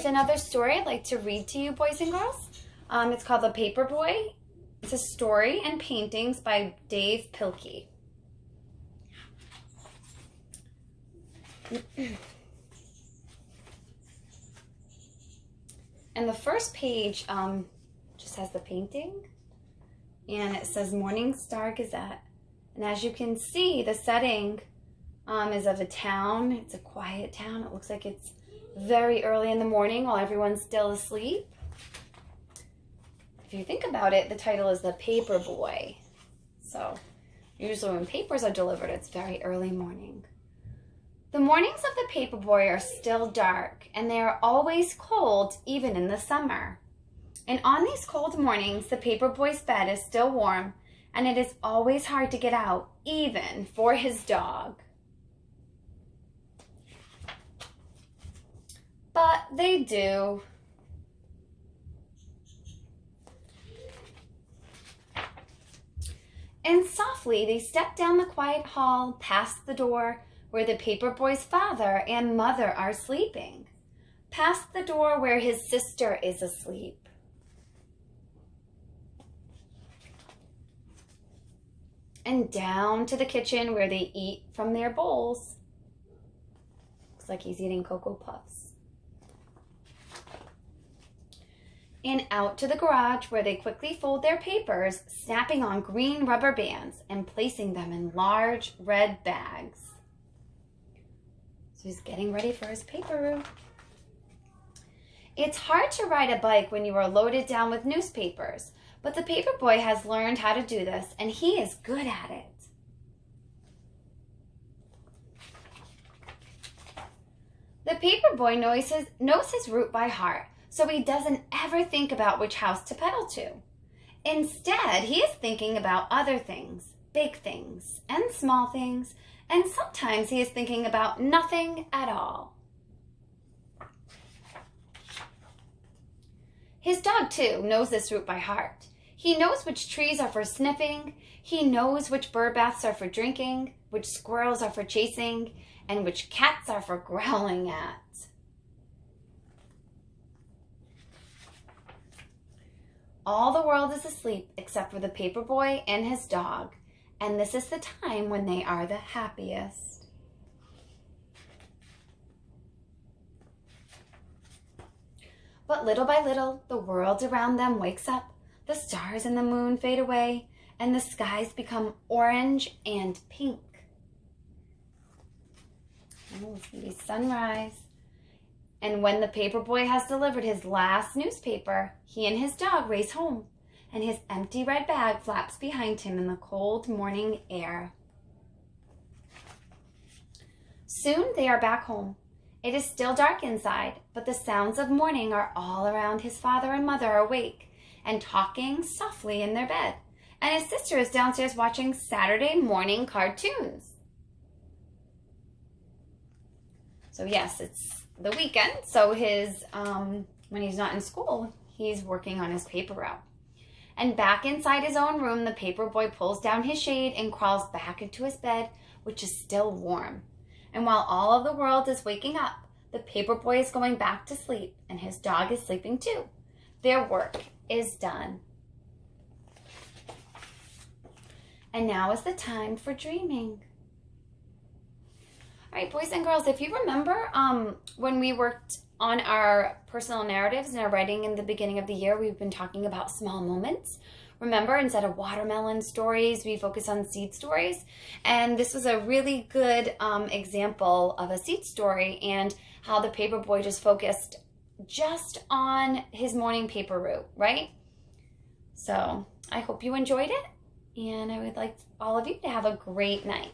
here's another story I'd like to read to you, boys and girls. It's called The Paperboy. It's a story and paintings by Dave Pilkey. And the first page just has the painting, and it says Morning Star Gazette. And as you can see, the setting is of a town. It's a quiet town. It looks like it's very early in the morning while everyone's still asleep. If you think about it, the title is The Paperboy. So usually when papers are delivered, it's very early morning. The mornings of the Paperboy are still dark, and they are always cold, even in the summer. And on these cold mornings, the Paperboy's bed is still warm, and it is always hard to get out, even for his dog. But they do. And softly they step down the quiet hall, past the door where the Paperboy's father and mother are sleeping, past the door where his sister is asleep. And down to the kitchen where they eat from their bowls. Looks like he's eating Cocoa Puffs. And out to the garage where they quickly fold their papers, snapping on green rubber bands and placing them in large red bags. So he's getting ready for his paper. It's hard to ride a bike when you are loaded down with newspapers, but the Paperboy has learned how to do this, and he is good at it. The Paperboy knows his route by heart, so he doesn't ever think about which house to pedal to. Instead, he is thinking about other things, big things and small things, and sometimes he is thinking about nothing at all. His dog, too, knows this route by heart. He knows which trees are for sniffing, he knows which bird baths are for drinking, which squirrels are for chasing, and which cats are for growling at. All the world is asleep except for the Paperboy and his dog, and this is the time when they are the happiest. But little by little, the world around them wakes up, the stars and the moon fade away, and the skies become orange and pink. Oh, it's gonna be sunrise. And when the Paperboy has delivered his last newspaper, he and his dog race home, and his empty red bag flaps behind him in the cold morning air. Soon they are back home. It is still dark inside, but the sounds of morning are all around. His father and mother are awake and talking softly in their bed, and his sister is downstairs watching Saturday morning cartoons. So yes, it's the weekend, so when he's not in school, he's working on his paper route. And back inside his own room, the Paperboy pulls down his shade and crawls back into his bed, which is still warm. And while all of the world is waking up, the Paperboy is going back to sleep, and his dog is sleeping too. Their work is done. And now is the time for dreaming. All right, boys and girls, if you remember when we worked on our personal narratives and our writing in the beginning of the year, we've been talking about small moments. Remember, instead of watermelon stories, we focus on seed stories. And this was a really good example of a seed story and how the Paperboy just focused just on his morning paper route, right? So I hope you enjoyed it, and I would like all of you to have a great night.